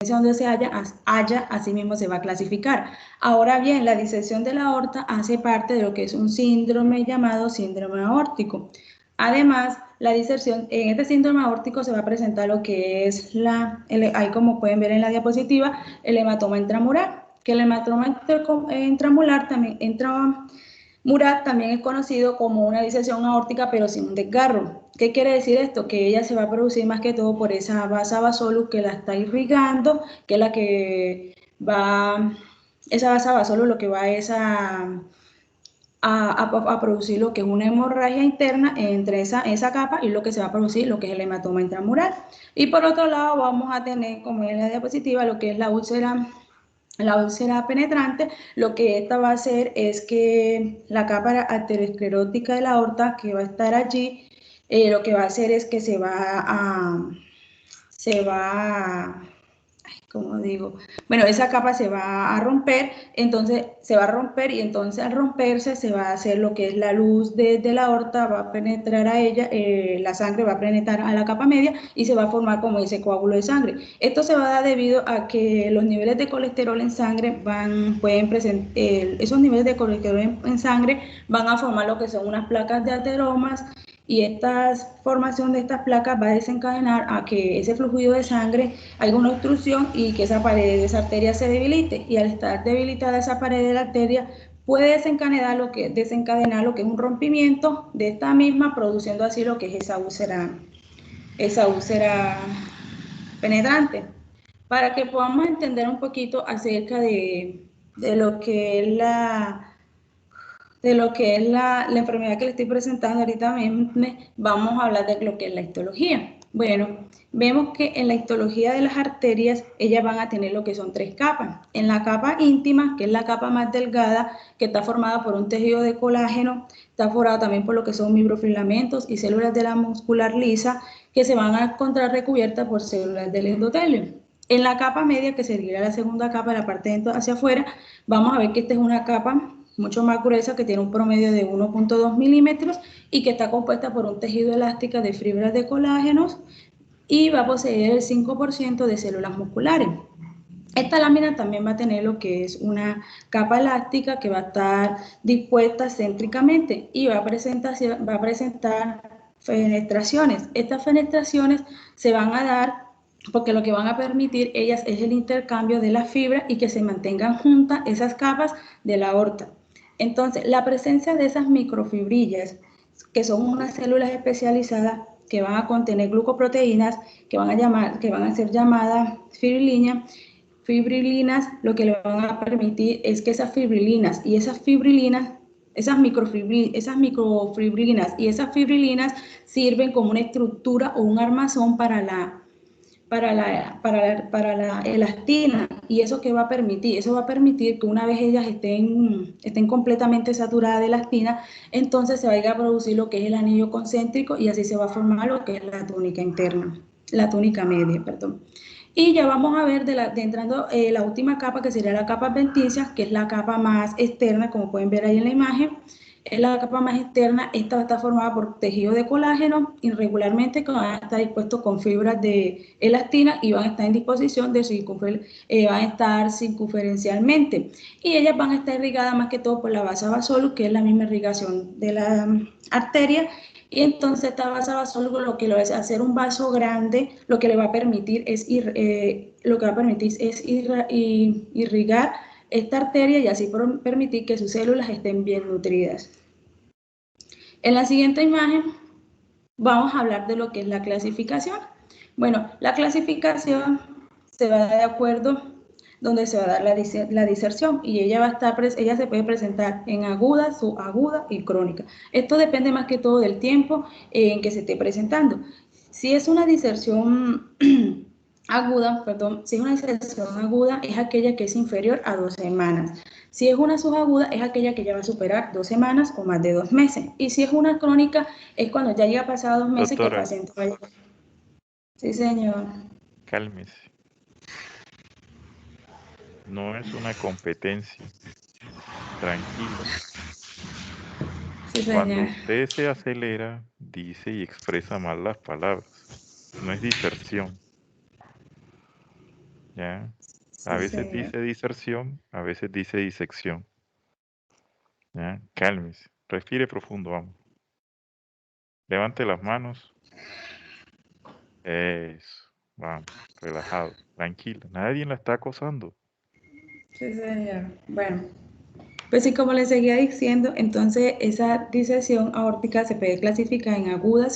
donde se haya, así mismo se va a clasificar. Ahora bien, la disección de la aorta hace parte de lo que es un síndrome llamado síndrome aórtico. Además, la disección, en este síndrome aórtico se va a presentar lo que es ahí como pueden ver en la diapositiva, el hematoma intramural, que el hematoma intramural también Murat también es conocido como una disección aórtica, pero sin un desgarro. ¿Qué quiere decir esto? Que ella se va a producir más que todo por esa vasa vasolus que la está irrigando, que es la que va, esa vasa vasolus lo que va es a producir lo que es una hemorragia interna entre esa capa y lo que se va a producir, lo que es el hematoma intramural. Y por otro lado vamos a tener, como en la diapositiva, lo que es la úlcera penetrante. Lo que esta va a hacer es que la capa arteriosclerótica de la aorta que va a estar allí, lo que va a hacer es que ¿cómo digo? Bueno, esa capa se va a romper, entonces se va a romper y entonces al romperse se va a hacer lo que es la luz de la aorta, va a penetrar a ella, la sangre va a penetrar a la capa media y se va a formar como ese coágulo de sangre. Esto se va a dar debido a que los niveles de colesterol en sangre pueden presentar, esos niveles de colesterol en sangre van a formar lo que son unas placas de ateromas, y esta formación de estas placas va a desencadenar a que ese fluido de sangre haya una obstrucción y que esa pared de esa arteria se debilite. Y al estar debilitada esa pared de la arteria, puede desencadenar lo que es un rompimiento de esta misma, produciendo así lo que es esa úlcera penetrante. Para que podamos entender un poquito acerca de lo que es la enfermedad que le estoy presentando ahorita mismo, vamos a hablar de lo que es la histología. Bueno, vemos que en la histología de las arterias, ellas van a tener lo que son 3 capas. En la capa íntima, que es la capa más delgada, que está formada por un tejido de colágeno, está formada también por lo que son mibrofilamentos y células de la muscular lisa, que se van a encontrar recubiertas por células del endotelio. En la capa media, que sería la segunda capa, la parte de dentro hacia afuera, vamos a ver que esta es una capa mucho más gruesa, que tiene un promedio de 1.2 milímetros y que está compuesta por un tejido elástico de fibras de colágenos y va a poseer el 5% de células musculares. Esta lámina también va a tener lo que es una capa elástica que va a estar dispuesta céntricamente y va a presentar fenestraciones. Estas fenestraciones se van a dar porque lo que van a permitir ellas es el intercambio de las fibras y que se mantengan juntas esas capas de la aorta. Entonces, la presencia de esas microfibrillas, que son unas células especializadas que van a contener glucoproteínas, que van a ser llamadas fibrilinas, lo que le van a permitir es que esas fibrilinas y esas microfibrilinas y esas fibrilinas sirven como una estructura o un armazón para la elastina. ¿Y eso qué va a permitir? Eso va a permitir que una vez ellas estén completamente saturadas de elastina, entonces se vaya a producir lo que es el anillo concéntrico y así se va a formar lo que es la túnica interna, la túnica media, perdón. Y ya vamos a ver entrando la última capa, que sería la capa adventicia, que es la capa más externa, como pueden ver ahí en la imagen. Es la capa más externa. Esta está formada por tejido de colágeno irregularmente, que van a estar dispuestos con fibras de elastina y van a estar en disposición van a estar circunferencialmente. Y ellas van a estar irrigadas más que todo por la vasa vasolus, que es la misma irrigación de la arteria. Y entonces esta vasa vasolus lo que lo es hacer un vaso grande, lo que le va a permitir es irrigar esta arteria y así permitir que sus células estén bien nutridas. En la siguiente imagen vamos a hablar de lo que es la clasificación. Bueno, la clasificación se va a dar de acuerdo donde se va a dar la diserción y ella se puede presentar en aguda, subaguda y crónica. Esto depende más que todo del tiempo en que se esté presentando. Si es una diserción si es una diserción aguda, es aquella que es inferior a 2 semanas. Si es una subaguda, es aquella que ya va a superar 2 semanas o más de 2 meses. Y si es una crónica, es cuando ya llega pasado 2 meses que el Doctora, paciente vaya. Sí, señor. cálmese. No es una competencia. Tranquila. Sí, Cuando señor. usted se acelera, dice y expresa mal las palabras. No es diserción. ¿ya? A Sí, veces señor. dice diserción, a veces dice disección, ¿ya? Cálmese, respire profundo, vamos. Levante las manos. Eso, vamos, relajado, tranquilo. Nadie la está acosando. Sí, señor. Bueno, pues sí, como les seguía diciendo, entonces esa disección aórtica se puede clasificar en aguda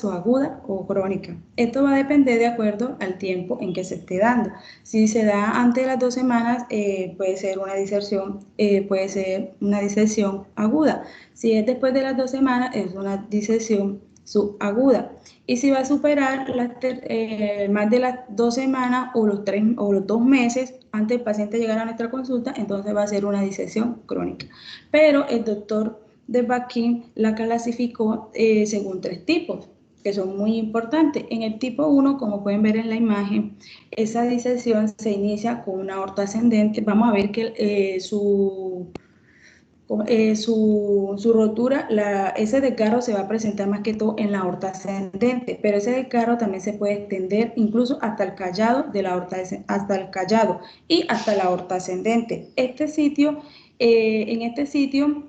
o crónica. Esto va a depender de acuerdo al tiempo en que se esté dando. Si se da antes de las 2 semanas, puede ser una disección aguda. Si es después de las 2 semanas, es una disección subaguda. Y si va a superar más de las 2 semanas o los 2 meses antes del paciente llegar a nuestra consulta, entonces va a ser una disección crónica. Pero el doctor de Bakin la clasificó según 3 tipos, que son muy importantes. En el tipo 1, como pueden ver en la imagen, esa disección se inicia con una aorta ascendente. Vamos a ver que su rotura, ese desgarro se va a presentar más que todo en la aorta ascendente, pero ese desgarro también se puede extender incluso hasta el callado de la aorta, hasta el callado y hasta la aorta ascendente. En este sitio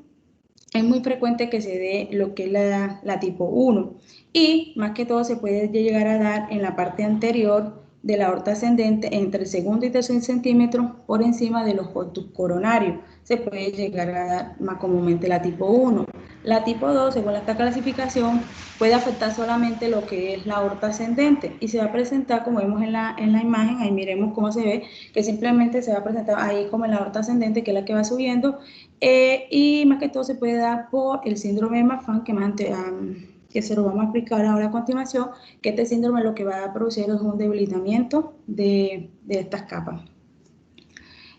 es muy frecuente que se dé lo que es la tipo 1 y más que todo se puede llegar a dar en la parte anterior de la aorta ascendente entre el segundo y tercer centímetro por encima de los portus coronarios. Se puede llegar a dar más comúnmente la tipo 1. La tipo 2, según esta clasificación, puede afectar solamente lo que es la aorta ascendente y se va a presentar, como vemos en la imagen, ahí miremos cómo se ve, que simplemente se va a presentar ahí como en la aorta ascendente, que es la que va subiendo, y más que todo se puede dar por el síndrome de Marfan, que se lo vamos a explicar ahora a continuación, que este síndrome lo que va a producir es un debilitamiento de estas capas.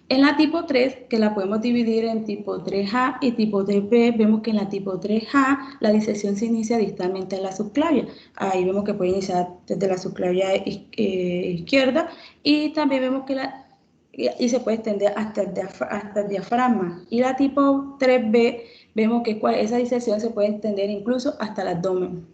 En la tipo 3, que la podemos dividir en tipo 3A y tipo 3B, vemos que en la tipo 3A la disección se inicia distalmente en la subclavia. Ahí vemos que puede iniciar desde la subclavia izquierda y también vemos que y se puede extender hasta el diafragma. Y la tipo 3B, vemos que esa disección se puede extender incluso hasta el abdomen.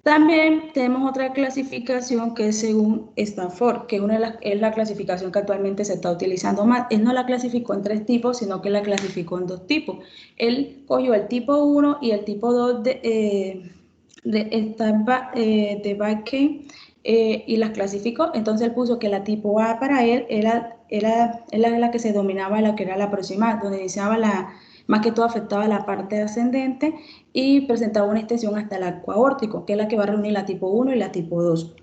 También tenemos otra clasificación que es según Stanford, que es la clasificación que actualmente se está utilizando más. Él no la clasificó en 3 tipos, sino que la clasificó en 2 tipos. Él cogió el tipo 1 y el tipo 2 de Bakken y las clasificó. Entonces él puso que la tipo A para él era la que se dominaba, la que era la proximal, donde iniciaba más que todo afectaba la parte ascendente y presentaba una extensión hasta el arco aórtico, que es la que va a reunir la tipo 1 y la tipo 2.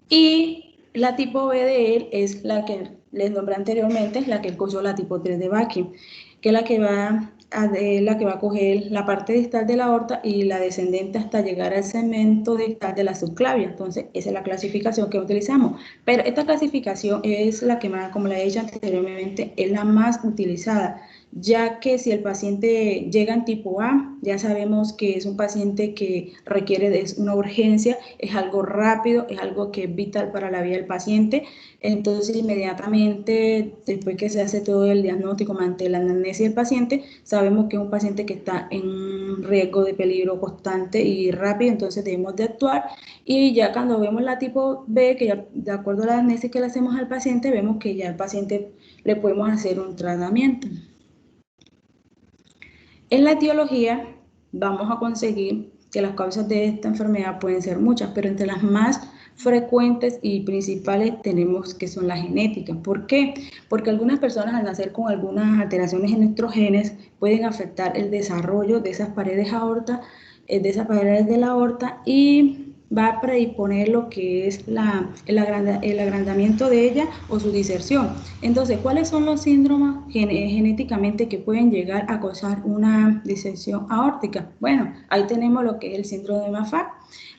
Y la tipo B de él es la que les nombré anteriormente, la que él cogió la tipo 3 de Bakken, que es la que va a coger la parte distal de la aorta y la descendente hasta llegar al segmento distal de la subclavia. Entonces, esa es la clasificación que utilizamos. Pero esta clasificación es la que más, como la he dicho anteriormente, es la más utilizada, ya que si el paciente llega en tipo A, ya sabemos que es un paciente que requiere de una urgencia, es algo rápido, es algo que es vital para la vida del paciente. Entonces, inmediatamente, después que se hace todo el diagnóstico ante la anamnesis del paciente, sabemos que es un paciente que está en un riesgo de peligro constante y rápido, entonces debemos de actuar. Y ya cuando vemos la tipo B, que ya de acuerdo a la anamnesis que le hacemos al paciente, vemos que ya al paciente le podemos hacer un tratamiento. En la etiología vamos a conseguir que las causas de esta enfermedad pueden ser muchas, pero entre las más frecuentes y principales tenemos que son las genéticas. ¿Por qué? Porque algunas personas al nacer con algunas alteraciones en nuestros genes pueden afectar el desarrollo de esas paredes aorta, de esas paredes de la aorta y va a predisponer lo que es el agrandamiento de ella o su diserción. Entonces, ¿cuáles son los síndromes genéticamente que pueden llegar a causar una disección aórtica? Bueno, ahí tenemos lo que es el síndrome de Marfan.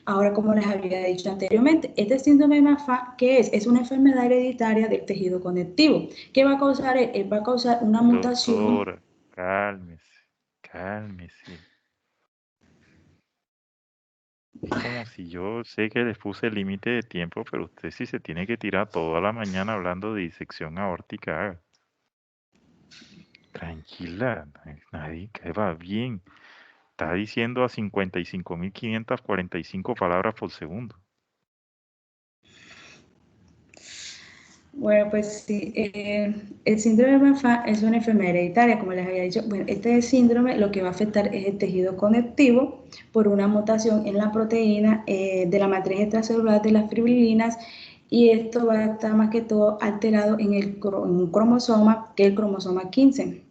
Ahora, como les había dicho anteriormente, este síndrome de Marfan, ¿qué es? Es una enfermedad hereditaria del tejido conectivo. ¿Qué va a causar? Va a causar una mutación. Doctora, cálmese, cálmese. Es como si yo sé que les puse límite de tiempo, pero usted sí se tiene que tirar toda la mañana hablando de disección aórtica. Tranquila, nadie que va bien. Está diciendo a 55.545 palabras por segundo. Bueno, pues sí, el síndrome de Marfan es una enfermedad hereditaria, como les había dicho. Bueno, este síndrome lo que va a afectar es el tejido conectivo por una mutación en la proteína de la matriz extracelular de las fibrilinas, y esto va a estar más que todo alterado en en un cromosoma, que es el cromosoma 15.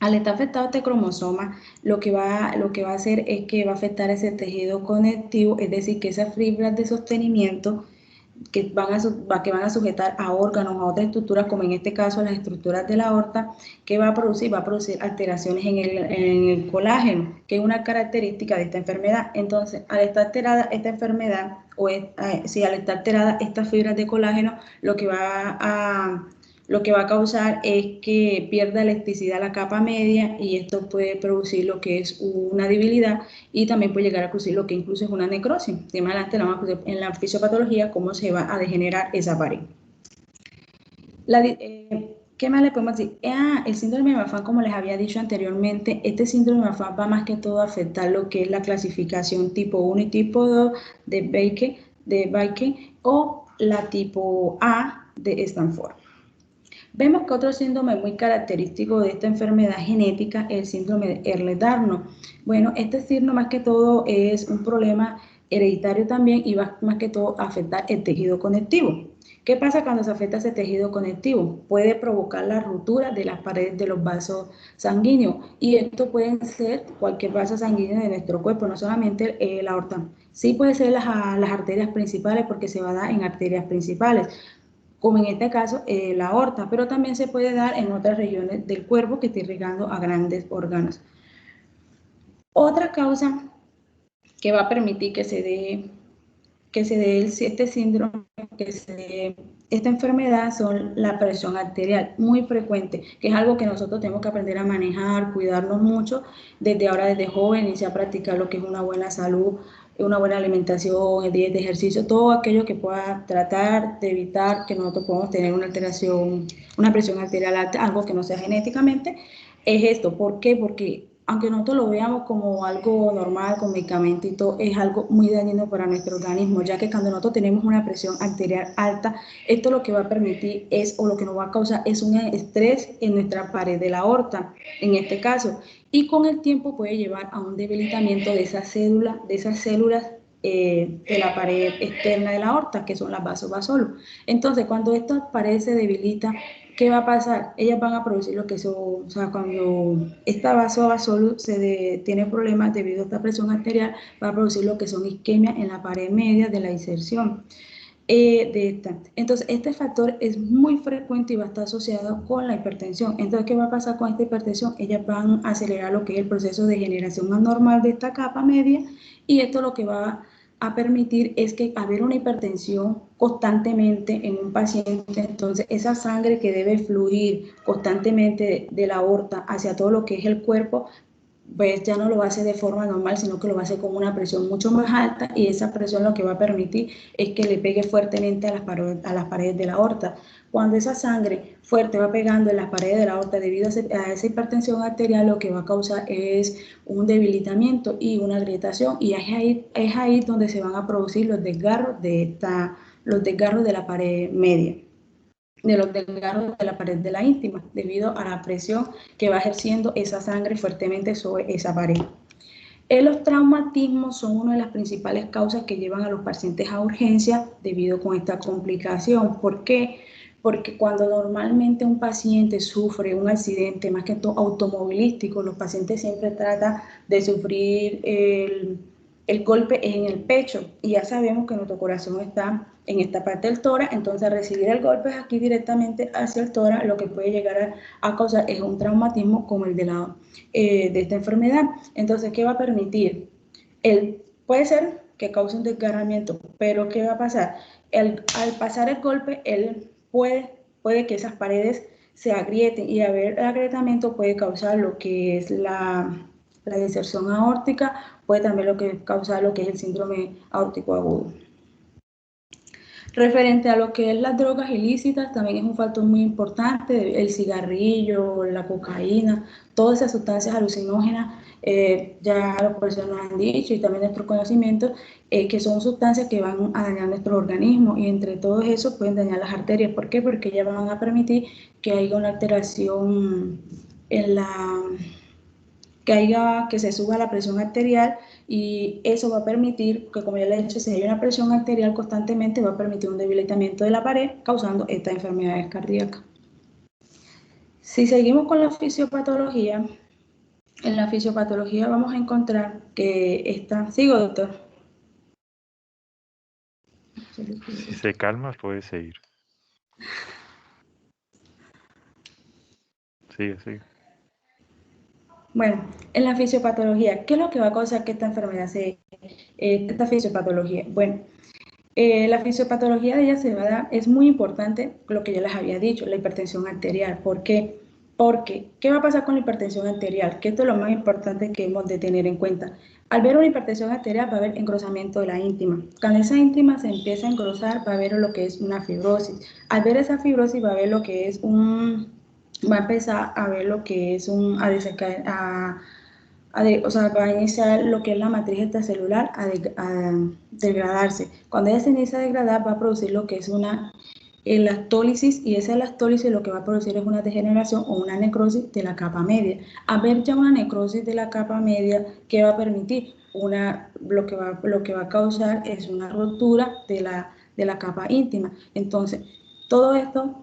Al estar afectado este cromosoma, lo que va a hacer es que va a afectar ese tejido conectivo, es decir, que esas fibras de sostenimiento que van a sujetar a órganos, a otras estructuras, como en este caso las estructuras de la aorta, que va a producir alteraciones en el colágeno, que es una característica de esta enfermedad. Entonces, al estar alterada esta enfermedad, si al estar alterada estas fibras de colágeno, lo que va a causar es que pierda elasticidad la capa media, y esto puede producir lo que es una debilidad, y también puede llegar a producir lo que incluso es una necrosis. De más adelante en la fisiopatología cómo se va a degenerar esa pared. ¿Qué más le podemos decir? El síndrome de Marfan, como les había dicho anteriormente, este síndrome de Marfan va más que todo a afectar lo que es la clasificación tipo 1 y tipo 2 de Baike, o la tipo A de Stanford. Vemos que otro síndrome muy característico de esta enfermedad genética es el síndrome de Ehlers-Danlos. Bueno, este síndrome más que todo es un problema hereditario también, y va más que todo a afectar el tejido conectivo. ¿Qué pasa cuando se afecta ese tejido conectivo? Puede provocar la ruptura de las paredes de los vasos sanguíneos, y esto puede ser cualquier vaso sanguíneo de nuestro cuerpo, no solamente la aorta. Sí puede ser las arterias principales, porque se va a dar en arterias principales, como en este caso la aorta, pero también se puede dar en otras regiones del cuerpo que esté irrigando a grandes órganos. Otra causa que va a permitir que se dé este síndrome, esta enfermedad, son la presión arterial muy frecuente, que es algo que nosotros tenemos que aprender a manejar, cuidarnos mucho desde ahora, desde joven, iniciar a practicar lo que es una buena salud, una buena alimentación, días de ejercicio, todo aquello que pueda tratar de evitar que nosotros podamos tener una alteración, una presión arterial alta, algo que no sea genéticamente. Es esto. ¿Por qué? Porque aunque nosotros lo veamos como algo normal, con medicamentos y todo, es algo muy dañino para nuestro organismo, ya que cuando nosotros tenemos una presión arterial alta, esto lo que va a permitir es, o lo que nos va a causar, es un estrés en nuestra pared de la aorta, en este caso, y con el tiempo puede llevar a un debilitamiento de esas células de la pared externa de la aorta, que son las vasovasolos. Entonces, cuando esta pared se debilita, ¿qué va a pasar? Ellas van a producir lo que son, o sea, cuando esta vasovasolo tiene problemas debido a esta presión arterial, va a producir lo que son isquemias en la pared media de la inserción de esta. Entonces, este factor es muy frecuente y va a estar asociado con la hipertensión. Entonces, ¿qué va a pasar con esta hipertensión? Ellas van a acelerar lo que es el proceso de generación anormal de esta capa media, y esto lo que va a permitir es que haber una hipertensión constantemente en un paciente. Entonces, esa sangre que debe fluir constantemente de la aorta hacia todo lo que es el cuerpo, pues ya no lo hace de forma normal, sino que lo hace con una presión mucho más alta, y esa presión lo que va a permitir es que le pegue fuertemente a las paredes de la aorta. Cuando esa sangre fuerte va pegando en las paredes de la aorta debido a esa hipertensión arterial, lo que va a causar es un debilitamiento y una agrietación, y es ahí donde se van a producir los desgarros de la pared media, de los desgarros de la pared de la íntima, debido a la presión que va ejerciendo esa sangre fuertemente sobre esa pared. Los traumatismos son una de las principales causas que llevan a los pacientes a urgencia debido con esta complicación. ¿Por qué? Porque cuando normalmente un paciente sufre un accidente, más que todo automovilístico, los pacientes siempre tratan de sufrir el golpe en el pecho, y ya sabemos que nuestro corazón está en esta parte del tórax. Entonces, recibir el golpe aquí directamente hacia el tórax, lo que puede llegar a causar es un traumatismo como el de esta enfermedad. Entonces, ¿qué va a permitir? Puede ser que cause un desgarramiento, pero ¿qué va a pasar? Al pasar el golpe, puede que esas paredes se agrieten, y haber agrietamiento puede causar lo que es la diserción aórtica, puede también causar lo que es el síndrome aórtico agudo. Referente a lo que es las drogas ilícitas, también es un factor muy importante, el cigarrillo, la cocaína, todas esas sustancias alucinógenas, ya los profesores nos han dicho y también nuestros conocimientos, que son sustancias que van a dañar nuestro organismo y entre todo eso pueden dañar las arterias. ¿Por qué? Porque ellas van a permitir que haya una alteración en la que se suba la presión arterial y eso va a permitir que, como ya le he dicho, si hay una presión arterial constantemente va a permitir un debilitamiento de la pared causando estas enfermedades cardíacas. Si seguimos con la fisiopatología, en la fisiopatología vamos a encontrar que está... ¿Sigo, doctor? Si se calma, puede seguir. Sigue, sigue. Bueno, en la fisiopatología, ¿qué es lo que va a causar que esta enfermedad esta fisiopatología? Bueno, la fisiopatología de ella se va a dar, es muy importante lo que yo les había dicho, la hipertensión arterial. ¿Por qué? Porque, ¿qué va a pasar con la hipertensión arterial? Que esto es lo más importante que hemos de tener en cuenta. Al ver una hipertensión arterial va a haber engrosamiento de la íntima. Cuando esa íntima se empieza a engrosar va a haber lo que es una fibrosis. Al ver esa fibrosis va a haber lo que es va a empezar a ver lo que es o sea, va a iniciar lo que es la matriz extracelular a degradarse. Cuando ella se inicia a degradar, va a producir lo que es una elastólisis y esa elastólisis lo que va a producir es una degeneración o una necrosis de la capa media. A ver ya una necrosis de la capa media, ¿qué va a permitir? Lo que va a causar es una ruptura de la capa íntima. Entonces, todo esto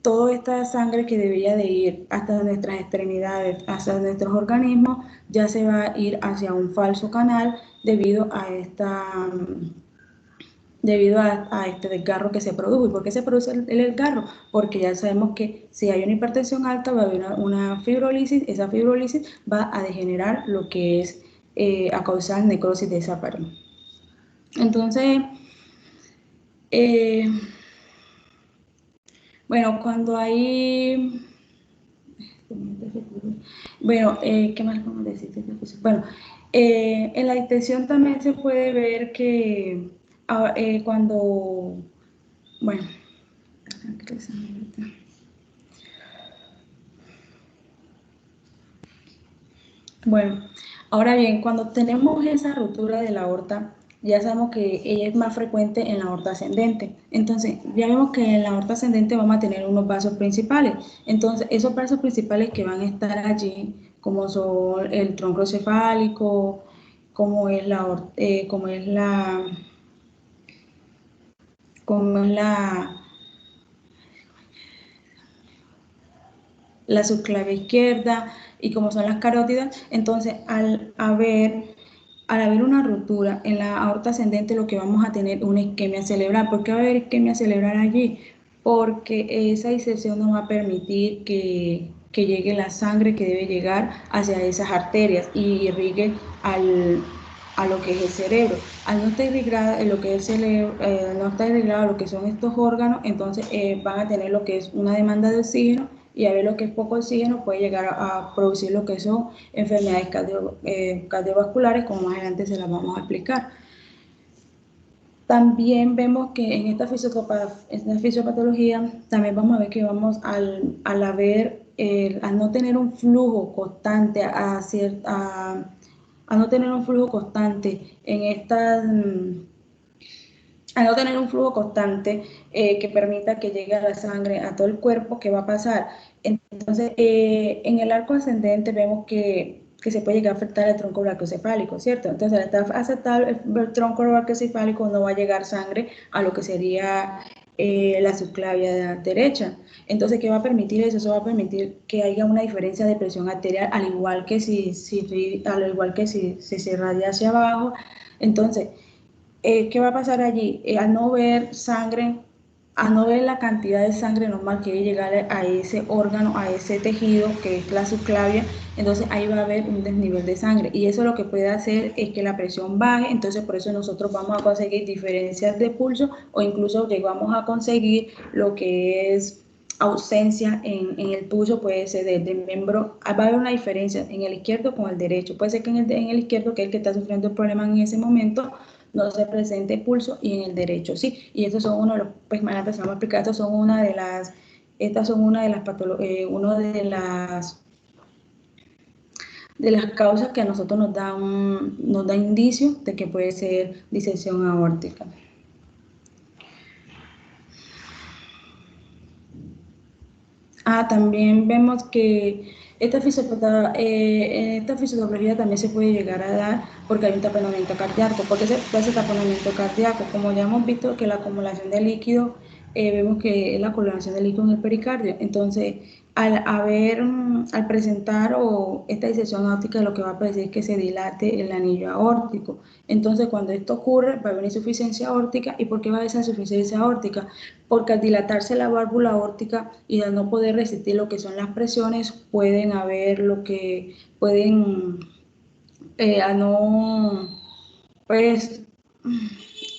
toda esta sangre que debería de ir hasta nuestras extremidades, hasta nuestros organismos, ya se va a ir hacia un falso canal debido a este desgarro que se produjo. ¿Y por qué se produce el desgarro? Porque ya sabemos que si hay una hipertensión alta va a haber una fibrolisis, esa fibrolisis va a degenerar lo que es a causar necrosis de esa pared. Entonces, bueno, cuando hay... Bueno, ¿qué más podemos decir? Bueno, en la distensión también se puede ver que cuando... Bueno, bueno, ahora bien, cuando tenemos esa ruptura de la aorta, ya sabemos que ella es más frecuente en la aorta ascendente. Entonces, ya vemos que en la aorta ascendente vamos a tener unos vasos principales. Entonces, esos vasos principales que van a estar allí, como son el tronco cefálico, como es la subclavia izquierda y como son las carótidas, entonces al haber una ruptura en la aorta ascendente lo que vamos a tener es una isquemia cerebral. ¿Por qué va a haber isquemia cerebral allí? Porque esa disección no va a permitir que llegue la sangre que debe llegar hacia esas arterias y irrigue a lo que es el cerebro. Al no estar irrigado lo que es el cerebro, no está irrigado lo que son estos órganos, entonces van a tener lo que es una demanda de oxígeno y a ver lo que es poco oxígeno puede llegar a producir lo que son enfermedades cardiovasculares, como más adelante se las vamos a explicar. También vemos que en esta fisiopatología, también vamos a ver que vamos al no tener un flujo constante a no tener un flujo constante en estas a no tener un flujo constante que permita que llegue la sangre a todo el cuerpo, ¿qué va a pasar? Entonces, en el arco ascendente vemos que se puede llegar a afectar el tronco brachiocefálico, ¿cierto? Entonces, al estar afectado el tronco brachiocefálico no va a llegar sangre a lo que sería la subclavia derecha. Entonces, ¿qué va a permitir eso? Eso va a permitir que haya una diferencia de presión arterial, al igual que si se irradia hacia abajo. Entonces, ¿qué va a pasar allí? Al no ver sangre, al no ver la cantidad de sangre normal que debe llegar a ese órgano, a ese tejido que es la subclavia, entonces ahí va a haber un desnivel de sangre y eso lo que puede hacer es que la presión baje, entonces por eso nosotros vamos a conseguir diferencias de pulso o incluso llegamos a conseguir lo que es ausencia en el pulso, puede ser del miembro, va a haber una diferencia en el izquierdo con el derecho, puede ser que en el izquierdo, que es el que está sufriendo el problema en ese momento, no se presente pulso y en el derecho sí. Y estos son uno de los, pues más empezamos a explicar, estas son una de las de las causas que a nosotros nos da indicios de que puede ser disección aórtica. También vemos que esta fisiopatología también se puede llegar a dar porque hay un taponamiento cardíaco. ¿Por qué se da ese taponamiento cardíaco? Como ya hemos visto que la acumulación de líquido, vemos que es la acumulación de líquido en el pericardio. Entonces, al presentar esta disección aórtica, lo que va a producir es que se dilate el anillo aórtico. Entonces, cuando esto ocurre, va a haber insuficiencia aórtica. ¿Y por qué va a haber esa insuficiencia aórtica? Porque al dilatarse la válvula aórtica y al no poder resistir lo que son las presiones, pueden haber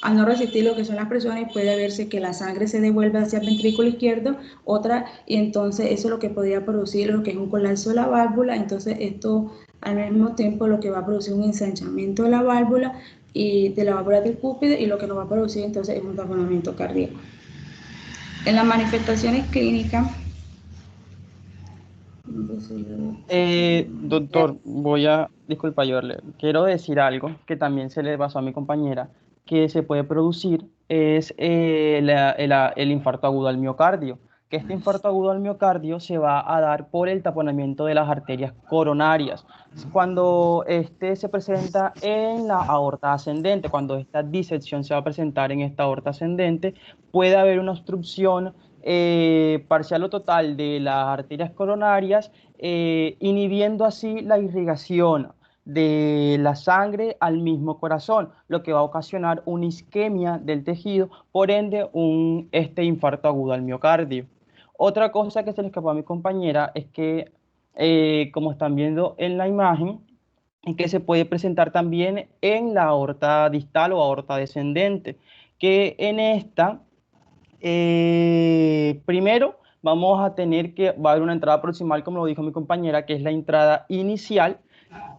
al no resistir lo que son las presiones, puede verse que la sangre se devuelve hacia el ventrículo izquierdo, y entonces eso es lo que podría producir lo que es un colapso de la válvula. Entonces esto al mismo tiempo lo que va a producir un ensanchamiento de la válvula y de la válvula tricúpide, y lo que nos va a producir entonces es un taponamiento cardíaco. En las manifestaciones clínicas, doctor, disculpa, yo quiero decir algo que también se le pasó a mi compañera, que se puede producir es el infarto agudo al miocardio, que este infarto agudo al miocardio se va a dar por el taponamiento de las arterias coronarias. Cuando este se presenta en la aorta ascendente, cuando esta disección se va a presentar en esta aorta ascendente, puede haber una obstrucción parcial o total de las arterias coronarias, inhibiendo así la irrigación de la sangre al mismo corazón, lo que va a ocasionar una isquemia del tejido, por ende este infarto agudo al miocardio. Otra cosa que se le escapó a mi compañera es que, como están viendo en la imagen, es que se puede presentar también en la aorta distal o aorta descendente, que en esta primero vamos a tener va a haber una entrada proximal, como lo dijo mi compañera, que es la entrada inicial,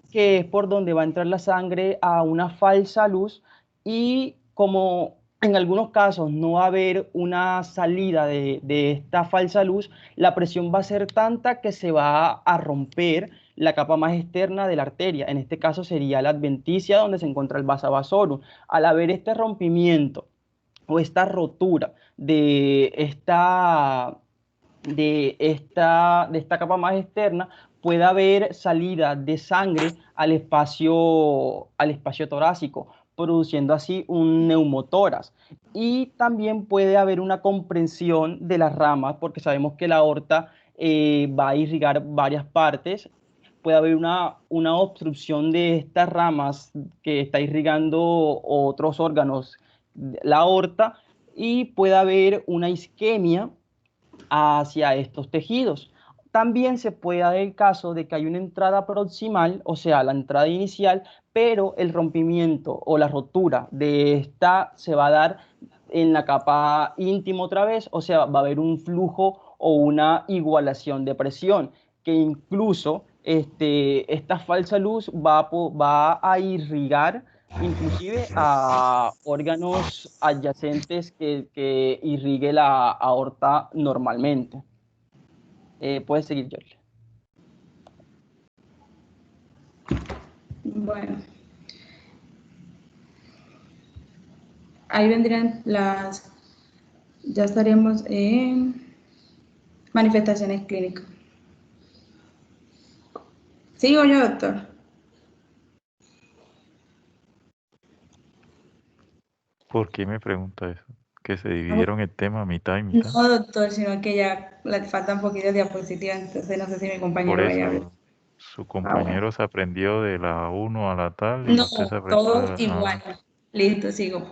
que es por donde va a entrar la sangre a una falsa luz, y como en algunos casos no va a haber una salida de esta falsa luz, la presión va a ser tanta que se va a romper la capa más externa de la arteria. En este caso sería la adventicia, donde se encuentra el vasa vasorum. Al haber este rompimiento o esta rotura de esta capa más externa, puede haber salida de sangre al espacio torácico, produciendo así un neumotórax. Y también puede haber una comprensión de las ramas, porque sabemos que la aorta va a irrigar varias partes. Puede haber una obstrucción de estas ramas que está irrigando otros órganos, la aorta, y puede haber una isquemia hacia estos tejidos. También se puede dar el caso de que hay una entrada proximal, o sea, la entrada inicial, pero el rompimiento o la rotura de esta se va a dar en la capa íntima otra vez, o sea, va a haber un flujo o una igualación de presión, que incluso esta falsa luz va a irrigar inclusive a órganos adyacentes que irrigue la aorta normalmente. Puedes seguir, George. Bueno, ahí vendrían ya estaríamos en manifestaciones clínicas. ¿Sigo yo, doctor? ¿Por qué me pregunta eso? Que se dividieron el tema mitad y mitad. No, doctor, sino que ya le faltan poquitas diapositivas, entonces no sé si mi compañero Por vaya a ver. eso, su compañero Bueno. se aprendió de la 1 a la tal y No, usted se aprendió todo igual. Listo, sigo.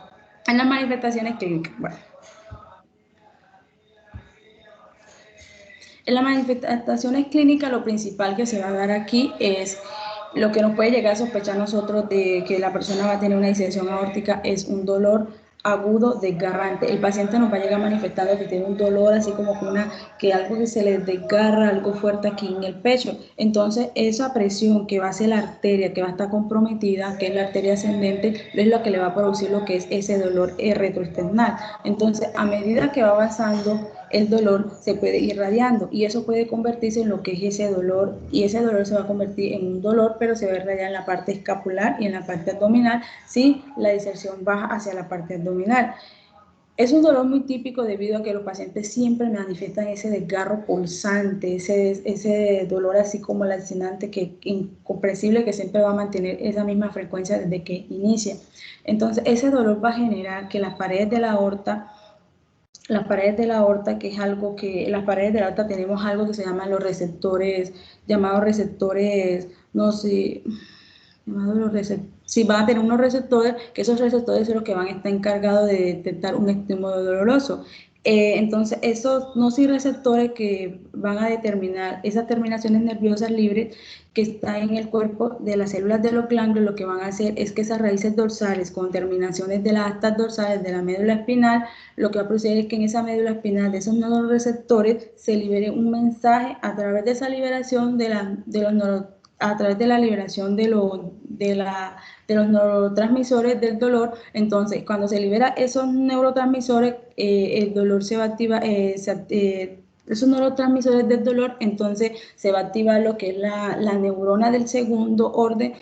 En las manifestaciones clínicas. Bueno. En las manifestaciones clínicas, lo principal que se va a dar aquí es lo que nos puede llegar a sospechar nosotros de que la persona va a tener una disección aórtica, es un dolor agudo desgarrante. El paciente nos va a llegar manifestando que tiene un dolor así como que algo que se le desgarra, algo fuerte aquí en el pecho. Entonces, esa presión que va a ser la arteria, que va a estar comprometida, que es la arteria ascendente, es lo que le va a producir lo que es ese dolor retroesternal. Entonces, a medida que va avanzando el dolor, se puede ir irradiando y eso puede convertirse en lo que es ese dolor, y ese dolor se va a convertir en un dolor, pero se va a irradiar en la parte escapular y en la parte abdominal si la diserción baja hacia la parte abdominal. Es un dolor muy típico debido a que los pacientes siempre manifiestan ese desgarro pulsante, ese dolor así como lacinante, que incomprensible, que siempre va a mantener esa misma frecuencia desde que inicia. Entonces, ese dolor va a generar que las paredes de la aorta, que es algo que, las paredes de la aorta tenemos algo que se llaman los receptores, llamados receptores, no sé, si van a tener unos receptores, que esos receptores son los que van a estar encargados de detectar un estímulo doloroso. Entonces, esos nociceptores que van a determinar esas terminaciones nerviosas libres que están en el cuerpo de las células de los ganglios, lo que van a hacer es que esas raíces dorsales con terminaciones de las astas dorsales de la médula espinal, lo que va a producir es que en esa médula espinal de esos neuroreceptores se libere un mensaje a través de esa liberación a través de la liberación de los neurotransmisores del dolor. Entonces, cuando se libera esos neurotransmisores, el dolor se va a activar, esos neurotransmisores del dolor, entonces se va a activar lo que es la neurona del segundo orden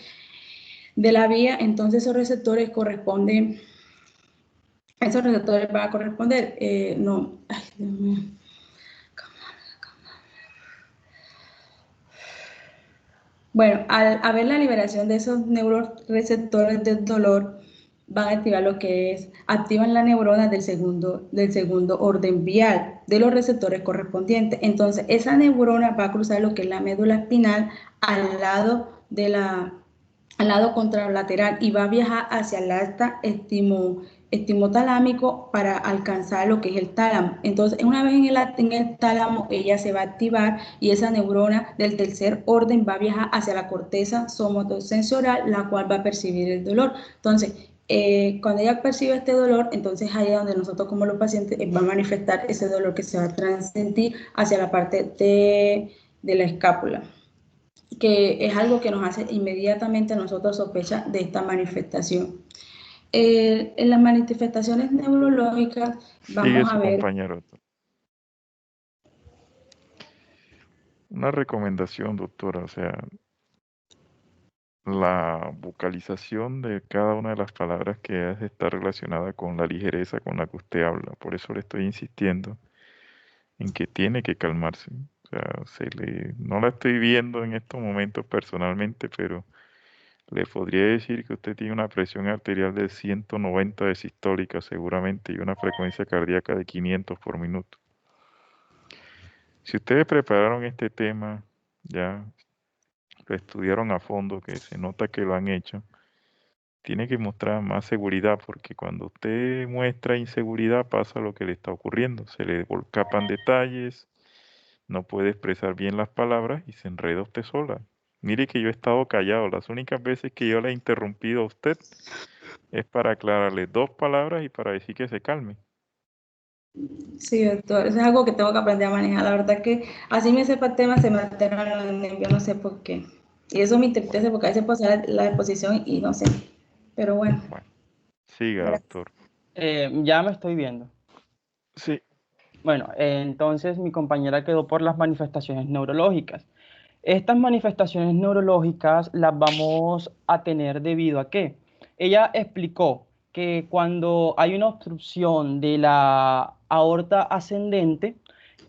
de la vía. Entonces esos receptores van a corresponder, no, ay, Dios mío. Bueno, al haber la liberación de esos neuroreceptores del dolor, van a activar lo que es, activan las neuronas del segundo orden vial de los receptores correspondientes. Entonces, esa neurona va a cruzar lo que es la médula espinal al lado contralateral y va a viajar hacia el asta estimotalámico para alcanzar lo que es el tálamo. Entonces, una vez en el tálamo, ella se va a activar y esa neurona del tercer orden va a viajar hacia la corteza somatosensorial, la cual va a percibir el dolor. Entonces, cuando ella percibe este dolor, entonces ahí es donde nosotros como los pacientes va a manifestar ese dolor que se va a transmitir hacia la parte de la escápula, que es algo que nos hace inmediatamente a nosotros sospechar de esta manifestación. En las manifestaciones neurológicas Sigue vamos a su ver. compañero. Una recomendación, doctora, o sea, la vocalización de cada una de las palabras que hace está relacionada con la ligereza con la que usted habla. Por eso le estoy insistiendo en que tiene que calmarse. O sea, no la estoy viendo en estos momentos personalmente, pero le podría decir que usted tiene una presión arterial de 190 de sistólica seguramente y una frecuencia cardíaca de 500 por minuto. Si ustedes prepararon este tema, ya lo estudiaron a fondo, que se nota que lo han hecho, tiene que mostrar más seguridad, porque cuando usted muestra inseguridad pasa lo que le está ocurriendo. Se le escapan detalles, no puede expresar bien las palabras y se enreda usted sola. Mire que yo he estado callado. Las únicas veces que yo le he interrumpido a usted es para aclararle 2 palabras y para decir que se calme. Sí, doctor, eso es algo que tengo que aprender a manejar. La verdad que así me sepa el tema, se me alteran los nervios, no sé por qué. Y eso me entristece porque a veces puedo hacer la exposición y no sé. Pero bueno. Bueno, siga, doctor. Ya me estoy viendo. Sí. Bueno, entonces mi compañera quedó por las manifestaciones neurológicas. Estas manifestaciones neurológicas las vamos a tener debido a que ella explicó que cuando hay una obstrucción de la aorta ascendente,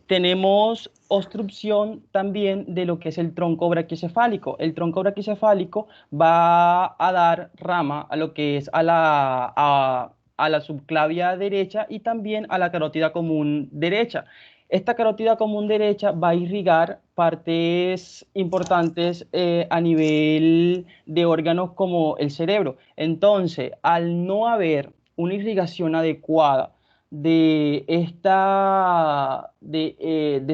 tenemos obstrucción también de lo que es el tronco brachiocefálico. El tronco brachiocefálico va a dar rama a lo que es a la subclavia derecha y también a la carótida común derecha. Esta carótida común derecha va a irrigar partes importantes a nivel de órganos como el cerebro. Entonces, al no haber una irrigación adecuada de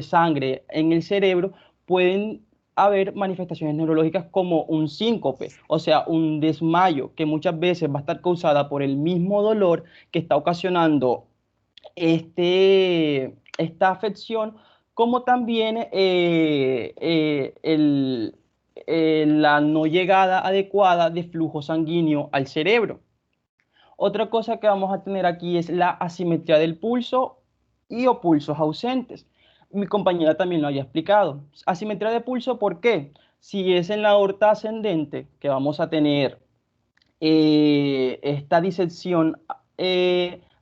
sangre en el cerebro, pueden haber manifestaciones neurológicas como un síncope, o sea, un desmayo, que muchas veces va a estar causada por el mismo dolor que está ocasionando esta afección, como también la no llegada adecuada de flujo sanguíneo al cerebro. Otra cosa que vamos a tener aquí es la asimetría del pulso y o pulsos ausentes. Mi compañera también lo había explicado. Asimetría de pulso, ¿por qué? Si es en la aorta ascendente que vamos a tener esta disección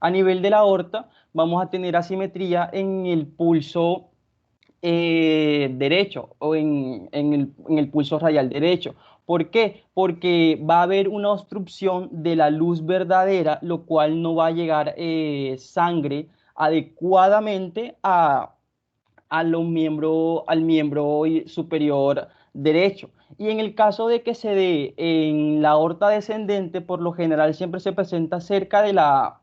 a nivel de la aorta, vamos a tener asimetría en el pulso derecho o en el pulso radial derecho. ¿Por qué? Porque va a haber una obstrucción de la luz verdadera, lo cual no va a llegar sangre adecuadamente al miembro superior derecho. Y en el caso de que se dé en la aorta descendente, por lo general siempre se presenta cerca de la,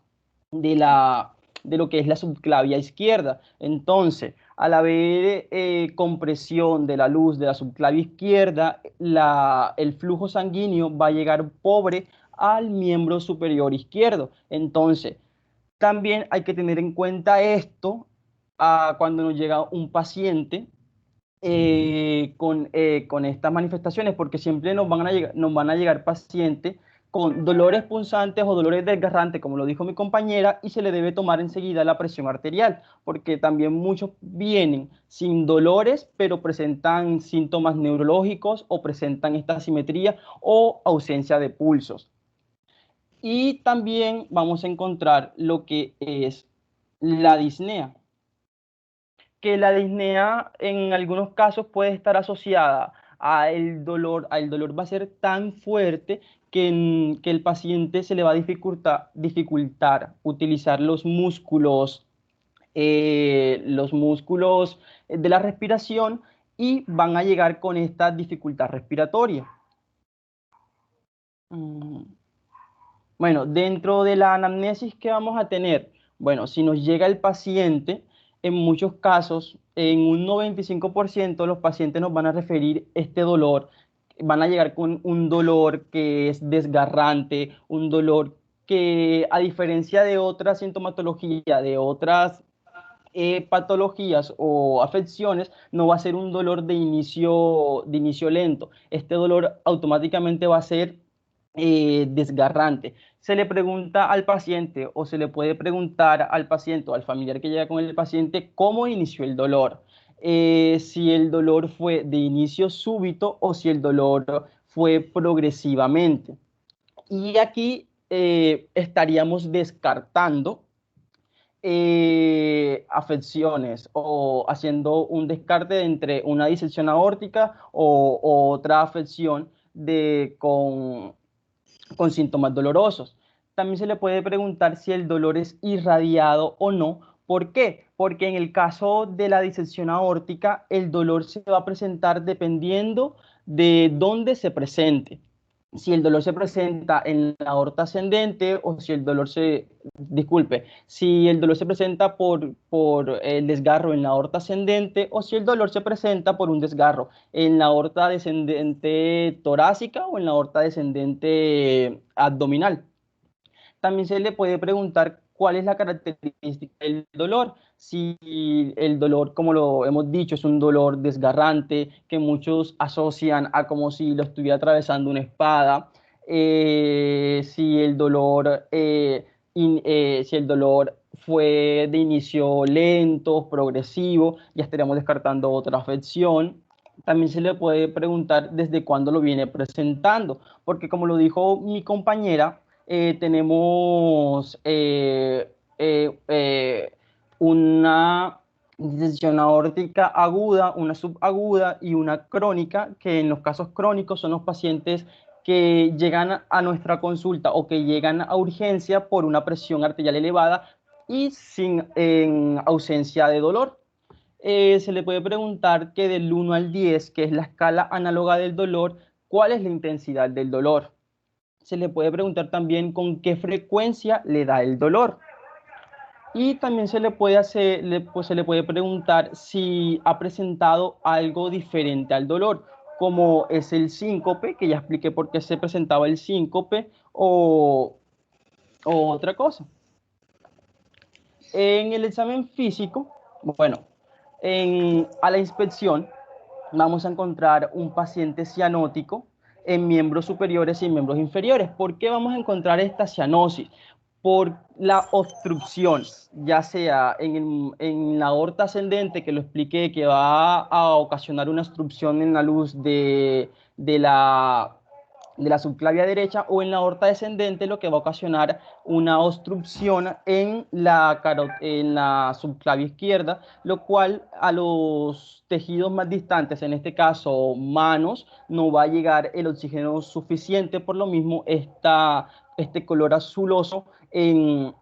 de lo que es la subclavia izquierda. Entonces, al haber compresión de la luz de la subclavia izquierda, el flujo sanguíneo va a llegar pobre al miembro superior izquierdo. Entonces, también hay que tener en cuenta esto cuando nos llega un paciente con estas manifestaciones, porque siempre nos van a llegar pacientes con dolores punzantes o dolores desgarrantes, como lo dijo mi compañera, y se le debe tomar enseguida la presión arterial, porque también muchos vienen sin dolores, pero presentan síntomas neurológicos o presentan esta asimetría o ausencia de pulsos. Y también vamos a encontrar lo que es la disnea, que la disnea en algunos casos puede estar asociada al dolor va a ser tan fuerte que el paciente se le va a dificultar utilizar los músculos de la respiración y van a llegar con esta dificultad respiratoria. Bueno, dentro de la anamnesis que vamos a tener, bueno, si nos llega el paciente, en muchos casos, en un 95% los pacientes nos van a referir este dolor, van a llegar con un dolor que es desgarrante, un dolor que a diferencia de otra sintomatología, de otras patologías o afecciones, no va a ser un dolor de inicio lento. Este dolor automáticamente va a ser desgarrante. Se le pregunta al paciente o se le puede preguntar al paciente o al familiar que llega con el paciente cómo inició el dolor. Si el dolor fue de inicio súbito o si el dolor fue progresivamente. Y aquí estaríamos descartando afecciones o haciendo un descarte entre una disección aórtica o otra afección con síntomas dolorosos. También se le puede preguntar si el dolor es irradiado o no. ¿Por qué? Porque en el caso de la disección aórtica, el dolor se va a presentar dependiendo de dónde se presente. Si el dolor se presenta en la aorta ascendente o si el dolor si el dolor se presenta por el desgarro en la aorta ascendente o si el dolor se presenta por un desgarro en la aorta descendente torácica o en la aorta descendente abdominal. También se le puede preguntar cuál es la característica del dolor. Si el dolor, como lo hemos dicho, es un dolor desgarrante que muchos asocian a como si lo estuviera atravesando una espada. Si el dolor, si el dolor fue de inicio lento, progresivo, ya estaríamos descartando otra afección. También se le puede preguntar desde cuándo lo viene presentando, porque como lo dijo mi compañera, tenemos una disección aórtica aguda, una subaguda y una crónica, que en los casos crónicos son los pacientes que llegan a nuestra consulta o que llegan a urgencia por una presión arterial elevada y en ausencia de dolor. Se le puede preguntar que del 1 al 10, que es la escala análoga del dolor, ¿cuál es la intensidad del dolor? Se le puede preguntar también con qué frecuencia le da el dolor. Y también se le puede preguntar si ha presentado algo diferente al dolor. como es el síncope, que ya expliqué por qué se presentaba el síncope, o otra cosa. En el examen físico, bueno, a la inspección vamos a encontrar un paciente cianótico en miembros superiores y miembros inferiores. ¿Por qué vamos a encontrar esta cianosis? Por la obstrucción, ya sea en la aorta ascendente, que lo expliqué, que va a ocasionar una obstrucción en la luz de la subclavia derecha, o en la aorta descendente, lo que va a ocasionar una obstrucción en la subclavia izquierda, lo cual a los tejidos más distantes, en este caso manos, no va a llegar el oxígeno suficiente, por lo mismo este color azuloso en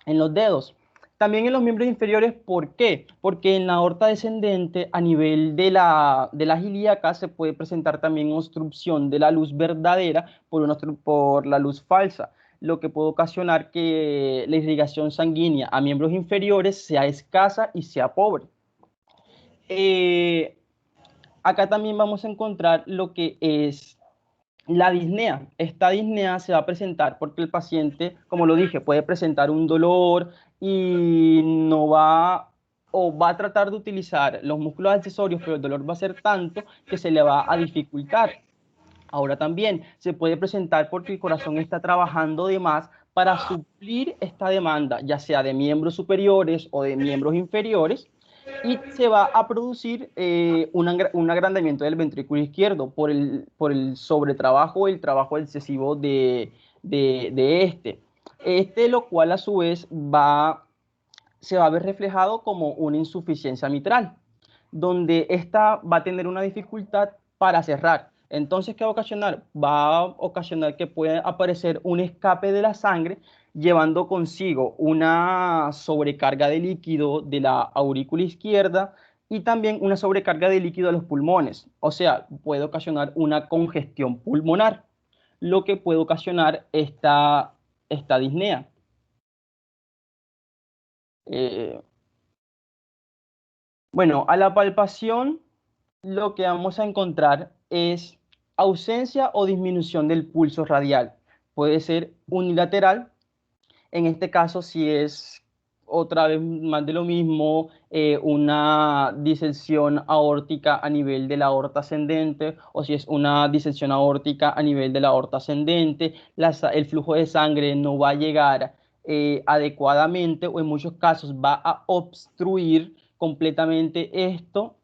los dedos. También en los miembros inferiores, ¿por qué? Porque en la aorta descendente, a nivel de las ilíacas, se puede presentar también obstrucción de la luz verdadera por la luz falsa, lo que puede ocasionar que la irrigación sanguínea a miembros inferiores sea escasa y sea pobre. Acá también vamos a encontrar lo que es la disnea. Esta disnea se va a presentar porque el paciente, como lo dije, puede presentar un dolor y no va o va a tratar de utilizar los músculos accesorios, pero el dolor va a ser tanto que se le va a dificultar. Ahora también se puede presentar porque el corazón está trabajando de más para suplir esta demanda, ya sea de miembros superiores o de miembros inferiores, y se va a producir un agrandamiento del ventrículo izquierdo por el sobretrabajo o el trabajo excesivo de este. Lo cual a su vez se va a ver reflejado como una insuficiencia mitral, donde esta va a tener una dificultad para cerrar. Entonces, ¿qué va a ocasionar? Va a ocasionar que pueda aparecer un escape de la sangre, llevando consigo una sobrecarga de líquido de la aurícula izquierda y también una sobrecarga de líquido de los pulmones. O sea, puede ocasionar una congestión pulmonar, lo que puede ocasionar esta disnea. Eh, bueno, a la palpación lo que vamos a encontrar es ausencia o disminución del pulso radial. Puede ser unilateral. En este caso, si es otra vez más de lo mismo, una disección aórtica a nivel de la aorta ascendente, o si es una disección aórtica a nivel de la aorta ascendente, el flujo de sangre no va a llegar adecuadamente, o en muchos casos va a obstruir completamente esto,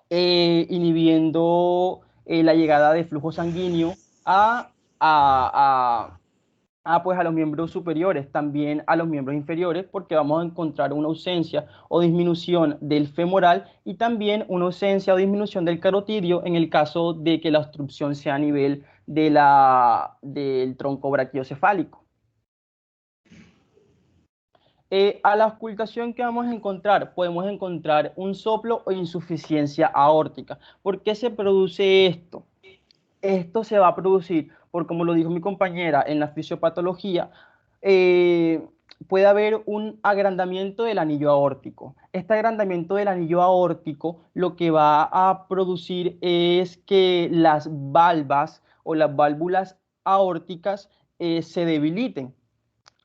inhibiendo la llegada de flujo sanguíneo a, pues a los miembros superiores, también a los miembros inferiores, porque vamos a encontrar una ausencia o disminución del femoral y también una ausencia o disminución del carotidio en el caso de que la obstrucción sea a nivel del tronco brachiocefálico. A la auscultación que vamos a encontrar, podemos encontrar un soplo o insuficiencia aórtica. ¿Por qué se produce esto? Esto se va a producir por, como lo dijo mi compañera en la fisiopatología, puede haber un agrandamiento del anillo aórtico. Este agrandamiento del anillo aórtico lo que va a producir es que las valvas o las válvulas aórticas se debiliten.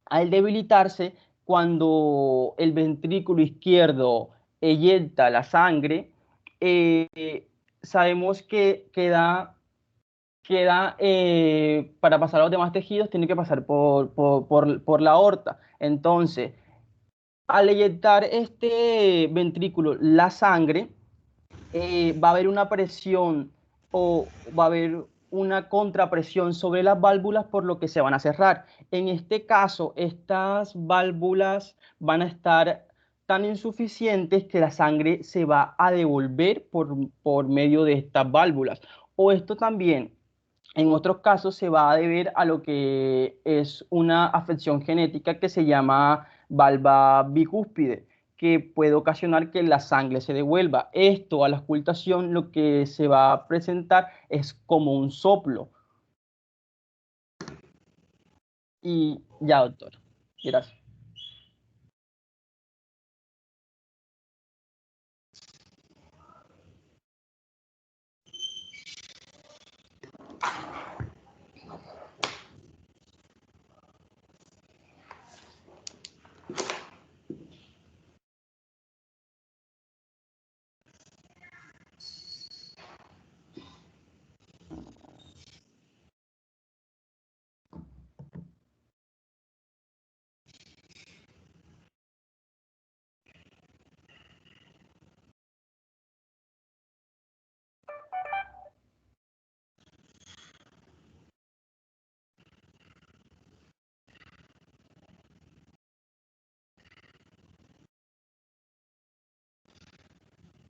Al debilitarse, cuando el ventrículo izquierdo eyecta la sangre, sabemos que para pasar a los demás tejidos, tiene que pasar por la aorta. Entonces, al eyectar este ventrículo la sangre, va a haber una presión o va a haber una contrapresión sobre las válvulas, por lo que se van a cerrar. En este caso, estas válvulas van a estar tan insuficientes que la sangre se va a devolver por medio de estas válvulas. O esto también, en otros casos, se va a deber a lo que es una afección genética que se llama valva bicúspide, que puede ocasionar que la sangre se devuelva. Esto, a la auscultación, lo que se va a presentar es como un soplo. Y ya, doctor. Gracias.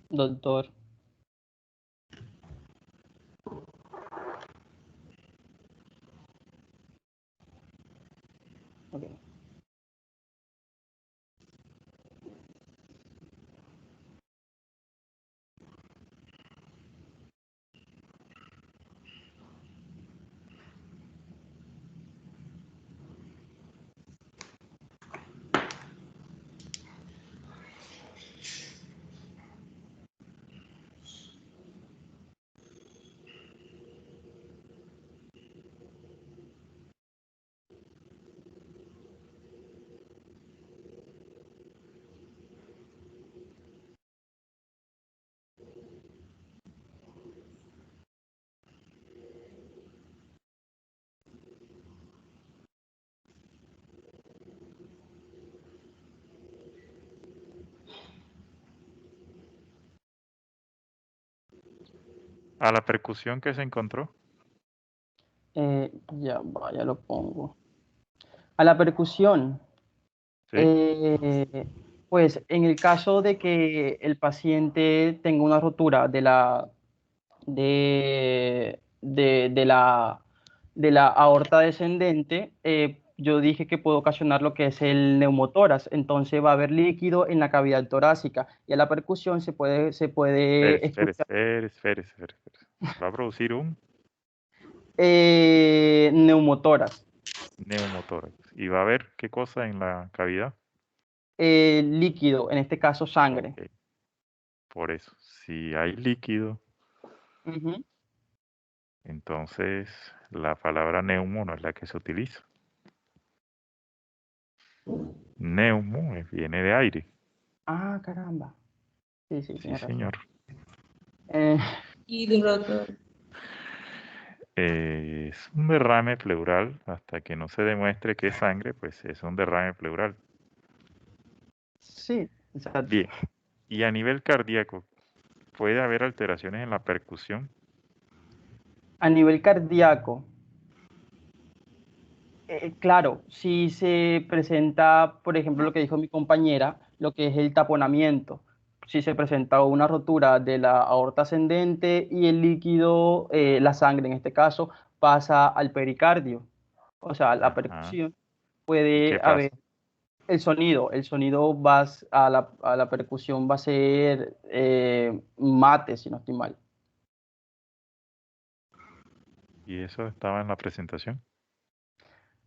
doctor. Ok. A la percusión que se encontró. Ya lo pongo. A la percusión. Sí. Pues en el caso de que el paciente tenga una rotura de la aorta descendente, yo dije que puede ocasionar lo que es el neumotórax. Entonces va a haber líquido en la cavidad torácica y a la percusión se puede escuchar Espere. Va a producir un neumotórax. neumotórax. Y va a haber qué cosa en la cavidad. Líquido, en este caso sangre. Ok. Por eso, si hay líquido, Ujú. entonces la palabra neumo no es la que se utiliza. Neumo viene de aire. Ah, caramba. Sí, Sí, tienes razón. señor. Eh, Hidrotórax. Es un derrame pleural. Hasta que no se demuestre que es sangre, pues es un derrame pleural. sí, exacto. Bien. Y a nivel cardíaco, ¿puede haber alteraciones en la percusión? A nivel cardíaco, claro, si se presenta, por ejemplo, lo que dijo mi compañera, lo que es el taponamiento, si se presenta una rotura de la aorta ascendente y el líquido, la sangre en este caso, pasa al pericardio, o sea, la Ajá. percusión, ¿Y puede qué pasa? haber el sonido a la percusión va a ser mate, si no estoy mal. ¿Y eso estaba en la presentación?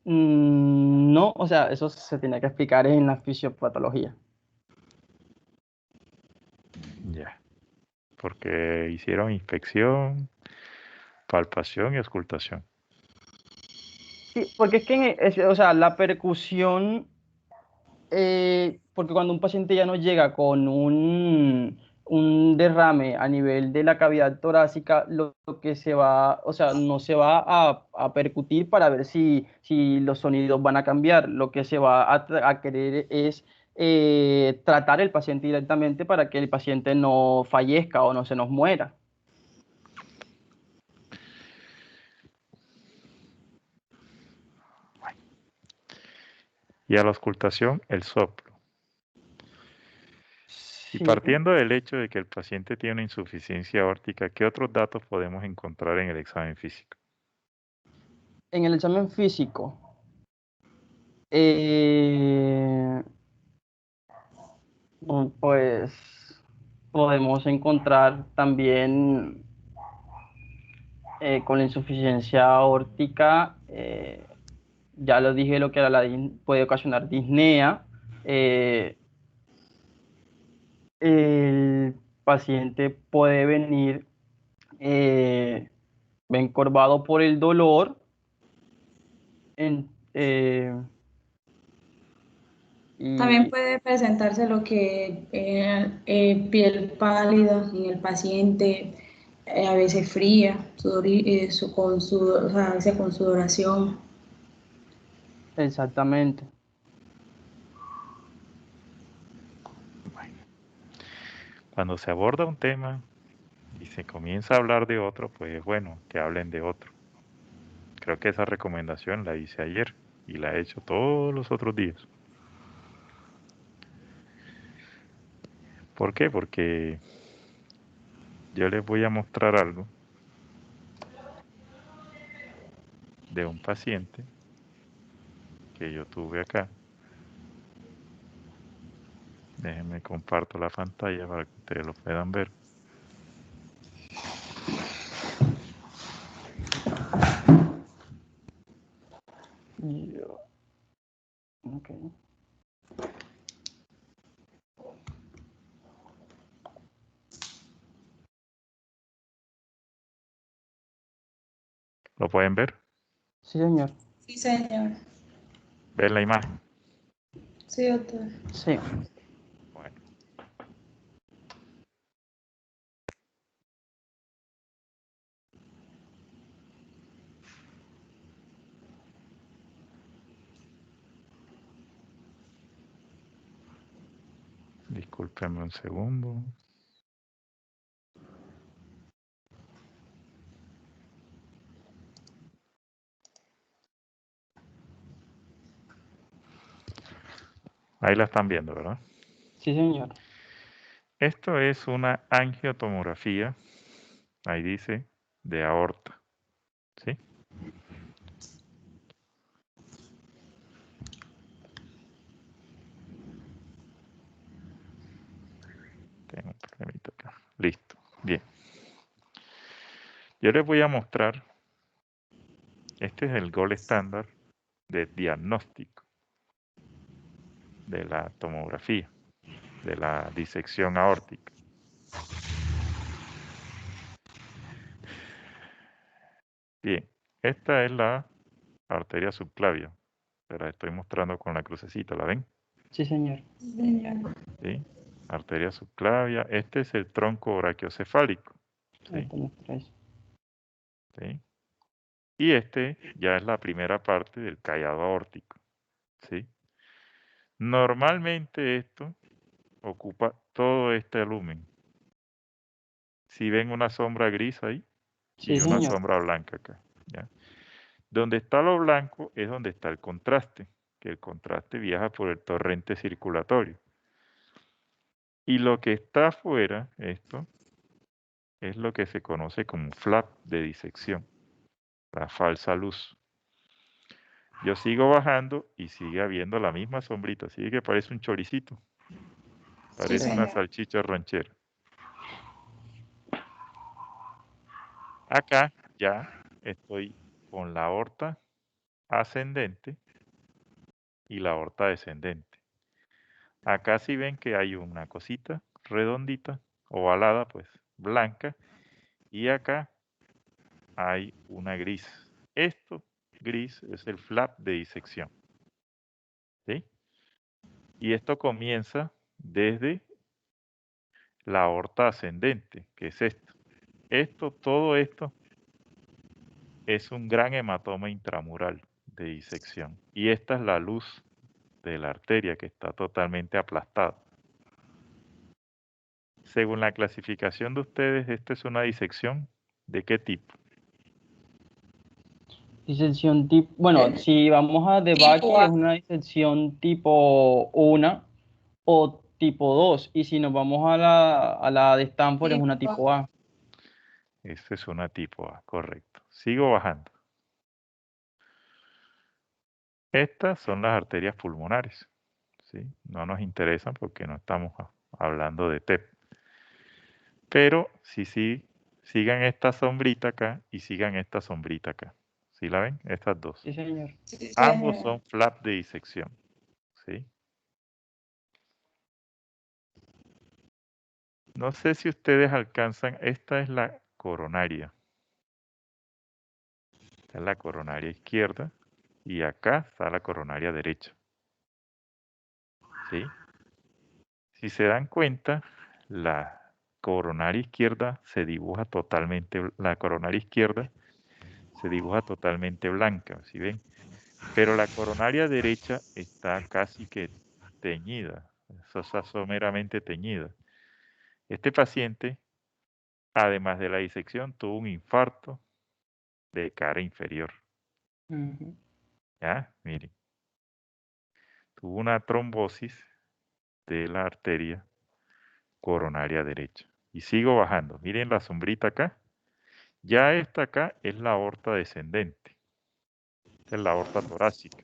No, o sea, eso se tiene que explicar en la fisiopatología. Ya. Porque hicieron inspección, palpación y auscultación. Sí, porque es que, o sea, la percusión, porque cuando un paciente ya no llega con un derrame a nivel de la cavidad torácica, lo que se va, o sea, no se va a percutir para ver si los sonidos van a cambiar. Lo que se va a querer es tratar el paciente directamente para que el paciente no fallezca o no se nos muera. Y a la auscultación, el soplo. Y Sí. partiendo del hecho de que el paciente tiene una insuficiencia aórtica, ¿qué otros datos podemos encontrar en el examen físico? En el examen físico, eh, pues podemos encontrar también con la insuficiencia aórtica, ya lo dije, lo que era puede ocasionar disnea. eh, el paciente puede venir eh, encorvado por el dolor. En, También y puede presentarse lo que piel pálida en el paciente, a veces fría, con sudor, o sea, a veces con sudoración. exactamente. Bueno, cuando se aborda un tema y se comienza a hablar de otro, pues es bueno que hablen de otro. Creo que esa recomendación la hice ayer y la he hecho todos los otros días. ¿Por qué? Porque yo les voy a mostrar algo de un paciente que yo tuve acá. Déjenme comparto la pantalla para que ustedes lo puedan ver. Okay. ¿Lo pueden ver? Sí, señor. Sí, señor. ¿Ven la imagen? Sí, doctor. Sí. Bueno. Discúlpenme un segundo. Ahí la están viendo, ¿verdad? Sí, señor. Esto es una angiotomografía, ahí dice, de aorta, ¿sí? Tengo un problemita acá. Listo, bien. Yo les voy a mostrar, este es el gold estándar de diagnóstico de la tomografía, de la disección aórtica. Bien, esta es la arteria subclavia. Se la estoy mostrando con la crucecita, ¿la ven? Sí, señor. Sí, señor. ¿Sí? Arteria subclavia. Este es el tronco brachiocefálico. Ahí ¿Sí? te muestra eso. ¿Sí? Y este ya es la primera parte del callado aórtico. ¿Sí? Normalmente esto ocupa todo este lumen. Si ven una sombra gris ahí Sí, y una señor. sombra blanca acá. ¿Ya? Donde está lo blanco es donde está el contraste, que el contraste viaja por el torrente circulatorio. Y lo que está afuera, esto, es lo que se conoce como flap de disección, la falsa luz. Yo sigo bajando y sigue habiendo la misma sombrita, sigue que parece un choricito, parece una señor. salchicha ranchera. Acá ya estoy con la aorta ascendente y la aorta descendente. Acá sí ven que hay una cosita redondita, ovalada, pues blanca, y acá hay una gris. Esto gris es el flap de disección. ¿Sí? Y esto comienza desde la aorta ascendente, que es esto. Todo esto es un gran hematoma intramural de disección. Y esta es la luz de la arteria que está totalmente aplastada. Según la clasificación de ustedes, ¿esta es una disección de qué tipo? Disección tipo, bueno, si vamos a debate, Tipo es A. una disección tipo 1 o tipo 2. Y si nos vamos a la de Stanford, es una Tipo A. tipo A. Esta es una tipo A, correcto. Sigo bajando. Estas son las arterias pulmonares. ¿Sí? No nos interesan porque no estamos hablando de TEP. Pero sí, sigan esta sombrita acá y sigan esta sombrita acá. ¿Sí la ven? Estas dos. Sí, señor. Sí, Ambos señor. son flap de disección. ¿Sí? No sé si ustedes alcanzan, esta es la coronaria. Esta es la coronaria izquierda y acá está la coronaria derecha. ¿Sí? Si se dan cuenta, la coronaria izquierda se dibuja totalmente, la coronaria izquierda se dibuja totalmente blanca, ¿sí ven? Pero la coronaria derecha está casi que teñida, está someramente teñida. Este paciente, además de la disección, tuvo un infarto de cara inferior. Ujú. ¿Ya? Miren. Tuvo una trombosis de la arteria coronaria derecha. Y sigo bajando. Miren la sombrita acá. Ya esta acá es la aorta descendente. Esta es la aorta torácica.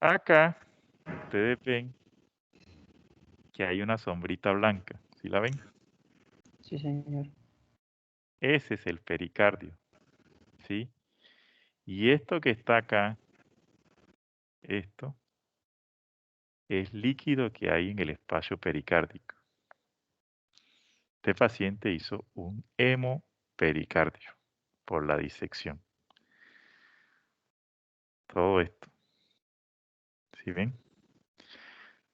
Acá ustedes ven que hay una sombrita blanca. ¿Sí la ven? Sí, señor. Ese es el pericardio. ¿Sí? Y esto que está acá, esto, es líquido que hay en el espacio pericárdico. Este paciente hizo un hemopericardio por la disección. Todo esto. ¿Sí ven?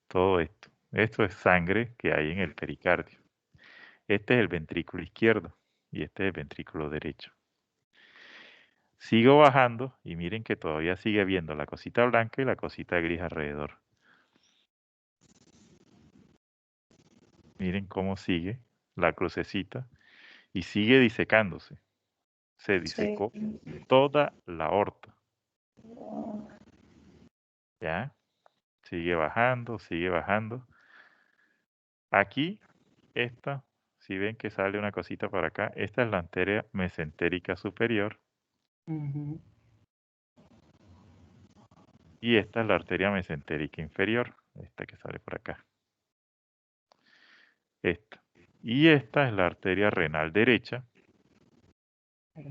Todo esto. Esto es sangre que hay en el pericardio. Este es el ventrículo izquierdo y este es el ventrículo derecho. Sigo bajando y miren que todavía sigue viendo la cosita blanca y la cosita gris alrededor. Miren cómo sigue la crucecita y sigue disecándose. Se disecó toda la aorta. ¿Ya? Sigue bajando, sigue bajando. Aquí, esta, si ven que sale una cosita para acá, esta es la arteria mesentérica superior y esta es la arteria mesentérica inferior, esta que sale por acá. Esta. Y esta es la arteria renal derecha,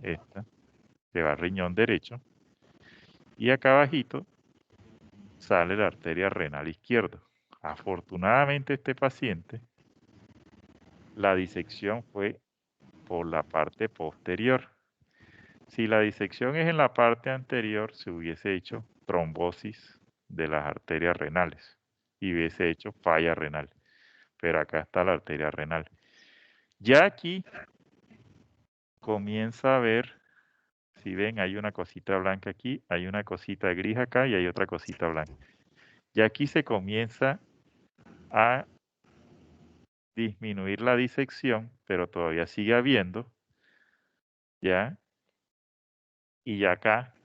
esta, que va al riñón derecho. Y acá abajito sale la arteria renal izquierda. Afortunadamente este paciente, la disección fue por la parte posterior. Si la disección es en la parte anterior, se hubiese hecho trombosis de las arterias renales y hubiese hecho falla renal. Pero acá está la arteria renal. Ya aquí comienza a ver, si ven, hay una cosita blanca aquí, hay una cosita gris acá y hay otra cosita blanca. Y aquí se comienza a disminuir la disección, pero todavía sigue habiendo, ¿ya? Y acá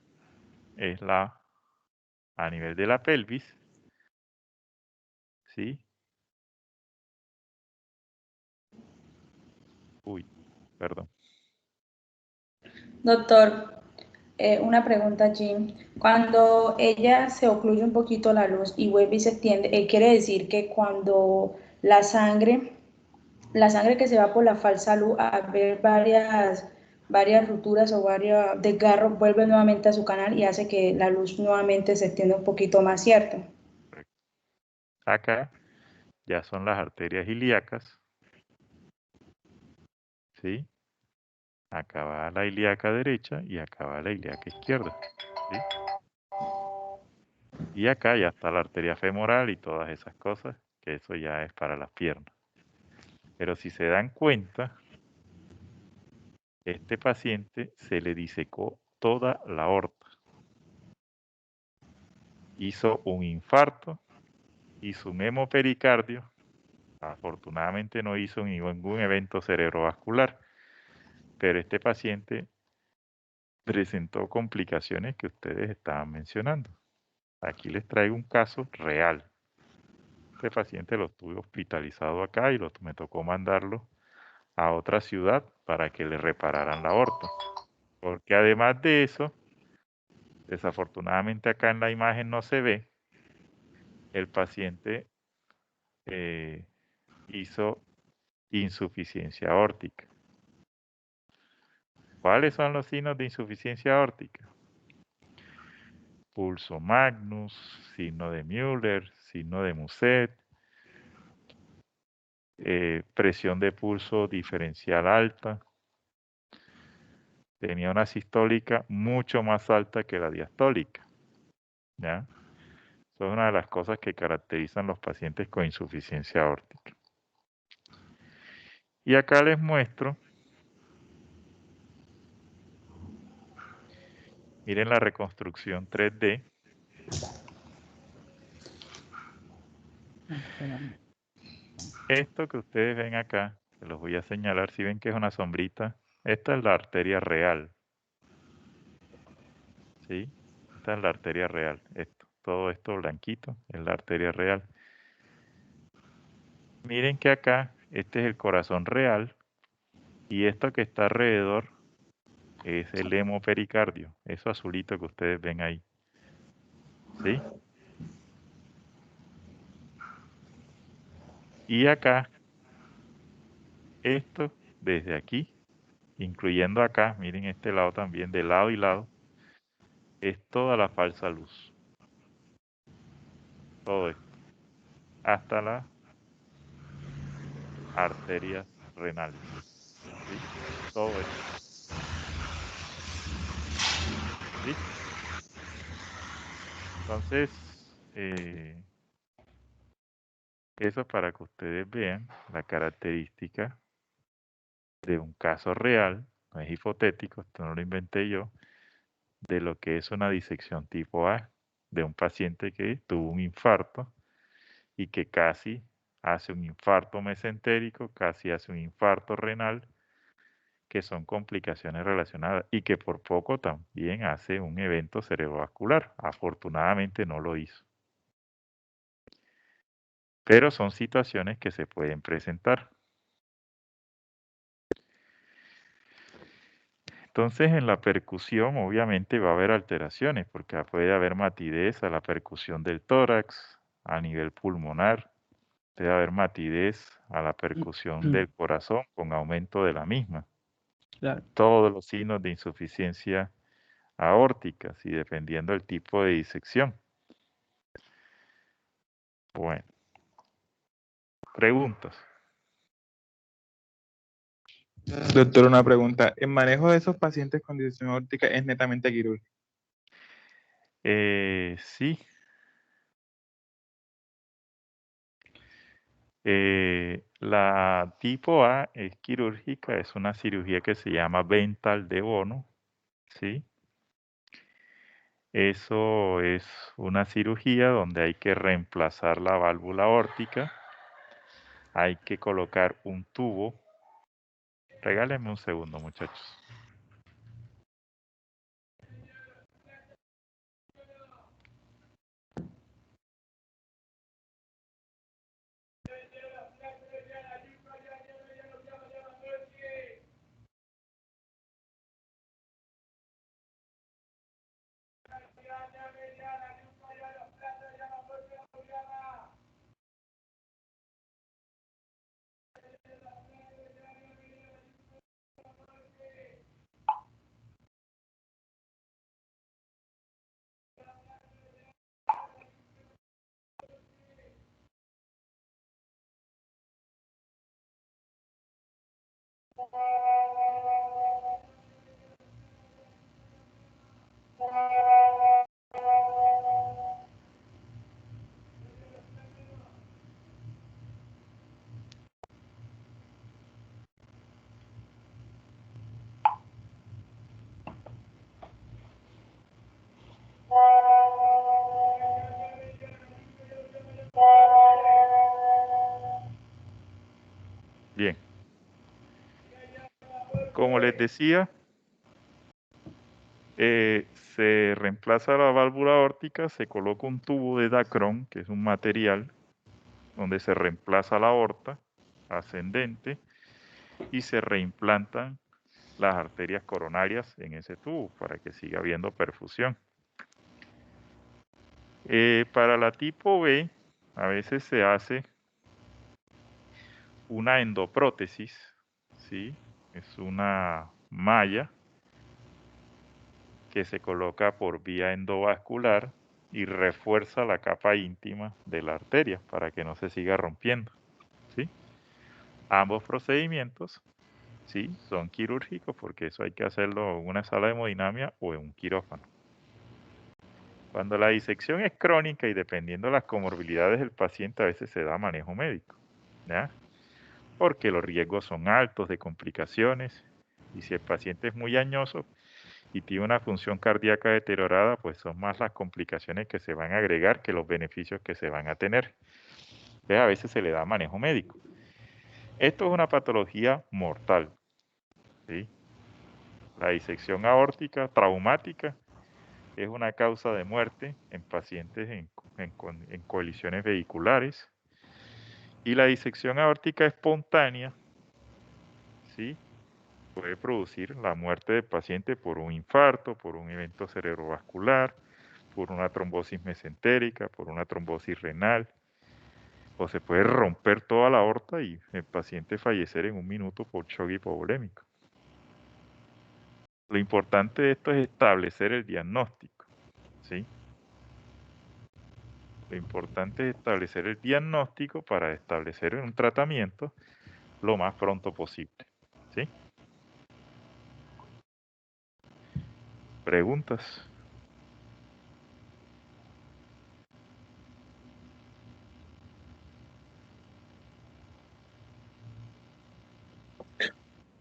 es a nivel de la pelvis, ¿sí? Uy, perdón. Doctor, una pregunta allí. Cuando ella se ocluye un poquito la luz y vuelve y se extiende, quiere decir que cuando la sangre que se va por la falsa luz a ver varias rupturas o varios desgarros, vuelve nuevamente a su canal y hace que la luz nuevamente se extienda un poquito más, ¿cierto? Acá ya son las arterias ilíacas, ¿sí? Acá va la ilíaca derecha y acá va la ilíaca izquierda, ¿sí? Y acá ya está la arteria femoral y todas esas cosas, que eso ya es para las piernas. Pero si se dan cuenta, este paciente se le disecó toda la aorta. Hizo un infarto, hizo un hemopericardio. Afortunadamente no hizo ningún evento cerebrovascular, pero este paciente presentó complicaciones que ustedes estaban mencionando. Aquí les traigo un caso real. Este paciente lo tuve hospitalizado acá y me tocó mandarlo a otra ciudad para que le repararan la aorta. Porque además de eso, desafortunadamente acá en la imagen no se ve, el paciente hizo insuficiencia aórtica. ¿Cuáles son los signos de insuficiencia aórtica? Pulso Magnus, signo de Müller, signo de Muset, presión de pulso diferencial alta. Tenía una sistólica mucho más alta que la diastólica. ¿Ya? Eso es una de las cosas que caracterizan los pacientes con insuficiencia aórtica. Y acá les muestro, miren la reconstrucción 3D. Esto que ustedes ven acá, se los voy a señalar, si ven que es una sombrita, esta es la arteria real. ¿Sí? Esta es la arteria real. Todo esto blanquito es la arteria real. Miren que acá, este es el corazón real y esto que está alrededor es el hemopericardio, eso azulito que ustedes ven ahí. ¿Sí? Y acá, esto desde aquí, incluyendo acá, miren este lado también, de lado y lado, es toda la falsa luz. Todo esto. Hasta las arterias renales. ¿Sí? Todo esto. ¿Sí? Entonces, eso para que ustedes vean la característica de un caso real, no es hipotético, esto no lo inventé yo, de lo que es una disección tipo A, de un paciente que tuvo un infarto y que casi hace un infarto mesentérico, casi hace un infarto renal, que son complicaciones relacionadas y que por poco también hace un evento cerebrovascular. Afortunadamente no lo hizo. Pero son situaciones que se pueden presentar. Entonces, en la percusión obviamente va a haber alteraciones, porque puede haber matidez a la percusión del tórax, a nivel pulmonar, puede haber matidez a la percusión del corazón con aumento de la misma. Claro. Todos los signos de insuficiencia aórtica, y dependiendo del tipo de disección. Bueno, preguntas. Doctor, una pregunta. ¿El manejo de esos pacientes con disección aórtica es netamente quirúrgico? Sí. La tipo A es quirúrgica, es una cirugía que se llama ventral de Bono, ¿sí? Eso es una cirugía donde hay que reemplazar la válvula aórtica, hay que colocar un tubo. Regálenme un segundo, muchachos. Bien. Como les decía, se reemplaza la válvula aórtica, se coloca un tubo de Dacron, que es un material donde se reemplaza la aorta ascendente y se reimplantan las arterias coronarias en ese tubo para que siga habiendo perfusión. Para la tipo B, a veces se hace una endoprótesis, ¿sí? Es una malla que se coloca por vía endovascular y refuerza la capa íntima de la arteria para que no se siga rompiendo, ¿sí? Ambos procedimientos, sí, son quirúrgicos porque eso hay que hacerlo en una sala de hemodinamia o en un quirófano. Cuando la disección es crónica y dependiendo de las comorbilidades del paciente, a veces se da manejo médico, ¿ya? Porque los riesgos son altos de complicaciones y si el paciente es muy añoso y tiene una función cardíaca deteriorada, pues son más las complicaciones que se van a agregar que los beneficios que se van a tener. Entonces, a veces se le da manejo médico. Esto es una patología mortal, ¿sí? La disección aórtica traumática es una causa de muerte en pacientes en colisiones vehiculares Y la disección aórtica espontánea, ¿sí?, puede producir la muerte del paciente por un infarto, por un evento cerebrovascular, por una trombosis mesentérica, por una trombosis renal, o se puede romper toda la aorta y el paciente fallecer en 1 minuto por shock hipovolémico. Lo importante de esto es establecer el diagnóstico, ¿sí? Lo importante es establecer el diagnóstico para establecer un tratamiento lo más pronto posible, ¿sí? ¿Preguntas?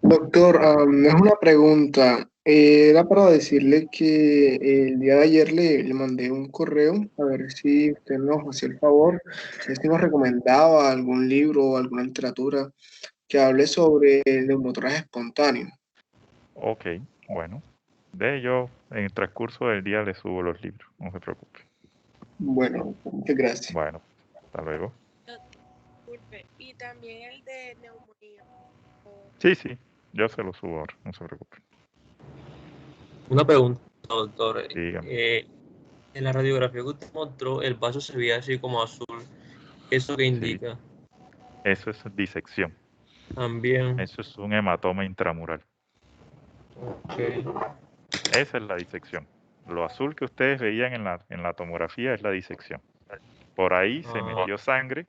Doctor, es una pregunta. Era para decirle que el día de ayer le mandé un correo a ver si usted nos hacía el favor, si nos recomendaba algún libro o alguna literatura que hable sobre el neumotoraje espontáneo. Ok, bueno. Yo en el transcurso del día le subo los libros, no se preocupe. Bueno, muchas gracias. Bueno, hasta luego. Disculpe, y también el de neumonía. Sí, yo se lo subo ahora, no se preocupe. Una pregunta, doctor. Dígame. En la radiografía que usted mostró, el vaso se veía así como azul. ¿Eso qué indica? Eso es disección. También. Eso es un hematoma intramural. Okay. Esa es la disección. Lo azul que ustedes veían en la tomografía es la disección. Por ahí se metió sangre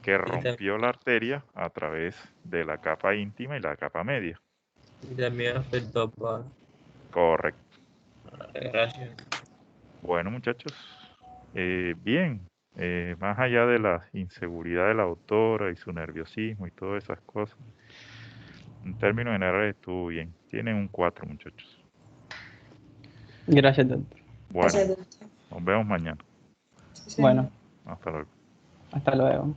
que rompió la arteria a través de la capa íntima y la capa media. Y también afectó al vaso. Correcto. Gracias. Bueno, muchachos, bien, más allá de la inseguridad de la doctora y su nerviosismo y todas esas cosas, en términos generales estuvo bien. Tienen un 4, muchachos. Gracias, doctor. Bueno, nos vemos mañana. Bueno, Hasta luego. hasta luego.